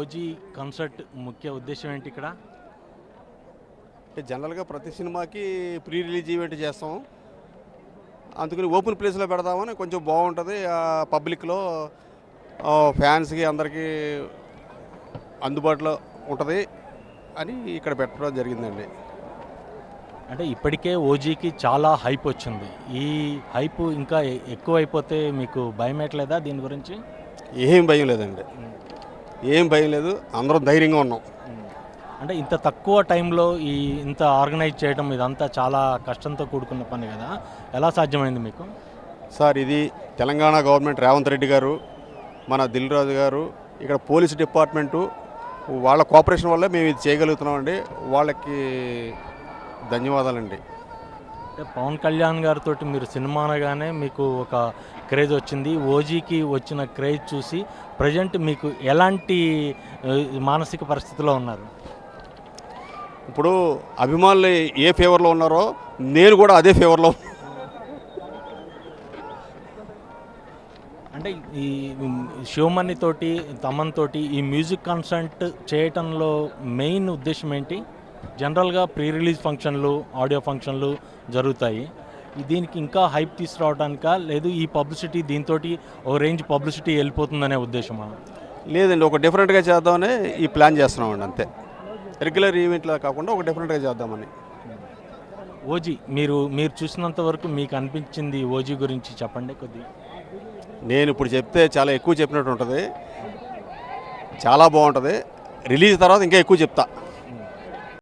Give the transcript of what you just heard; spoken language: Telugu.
ఓజీ కాన్సర్ట్ ముఖ్య ఉద్దేశం ఏంటి ఇక్కడ? జనరల్గా ప్రతి సినిమాకి ప్రీ రిలీజ్ ఈవెంట్ చేస్తాం. అందుకని ఓపెన్ ప్లేస్లో పెడదామని కొంచెం బాగుంటుంది. పబ్లిక్లో ఫ్యాన్స్కి అందరికీ అందుబాటులో ఉంటుంది అని ఇక్కడ పెట్టడం జరిగిందండి. అంటే ఇప్పటికే ఓజీకి చాలా హైప్ వచ్చింది. ఈ హైప్ ఇంకా ఎక్కువైపోతే మీకు భయం ఎట్లేదా దీని గురించి? ఏం భయం లేదండి, ఏం భయం లేదు, అందరం ధైర్యంగా ఉన్నాం. అంటే ఇంత తక్కువ టైంలో ఇంత ఆర్గనైజ్ చేయడం ఇదంతా చాలా కష్టంతో కూడుకున్న పని కదా, ఎలా సాధ్యమైంది మీకు? సార్, ఇది తెలంగాణ గవర్నమెంట్ రేవంత్ రెడ్డి గారు, మన దిల్ రాజు గారు, ఇక్కడ పోలీస్ డిపార్ట్మెంటు వాళ్ళ కోఆపరేషన్ వల్ల మేము ఇది చేయగలుగుతున్నామండి. వాళ్ళకి ధన్యవాదాలండి. అంటే పవన్ కళ్యాణ్ గారితో మీరు సినిమా అనగానే మీకు ఒక క్రేజ్ వచ్చింది. ఓజీకి వచ్చిన క్రేజ్ చూసి ప్రజెంట్ మీకు ఎలాంటి మానసిక పరిస్థితిలో ఉన్నారు? ఇప్పుడు అభిమానులు ఏ ఫేవర్లో ఉన్నారో నేను కూడా అదే ఫేవర్లో. అంటే ఈ శివమణి తోటి తమన్ తోటి ఈ మ్యూజిక్ కాన్సర్ట్ చేయటంలో మెయిన్ ఉద్దేశం ఏంటి? జనరల్గా ప్రీ రిలీజ్ ఫంక్షన్లు, ఆడియో ఫంక్షన్లు జరుగుతాయి. దీనికి ఇంకా హైప్ తీసుకురావడానికా, లేదు ఈ పబ్లిసిటీ దీంతో ఒక రేంజ్ పబ్లిసిటీ వెళ్ళిపోతుందనే ఉద్దేశమా? లేదండి, ఒక డిఫరెంట్గా చేద్దామని ఈ ప్లాన్ చేస్తున్నామండి, అంతే. రెగ్యులర్ ఈవెంట్లో కాకుండా ఒక డిఫరెంట్గా చేద్దామని. ఓజీ మీరు చూసినంత వరకు మీకు అనిపించింది ఓజీ గురించి చెప్పండి కొద్దిగా. నేను ఇప్పుడు చెప్తే చాలా ఎక్కువ చెప్పినట్టు ఉంటుంది. చాలా బాగుంటుంది. రిలీజ్ తర్వాత ఇంకా ఎక్కువ చెప్తా.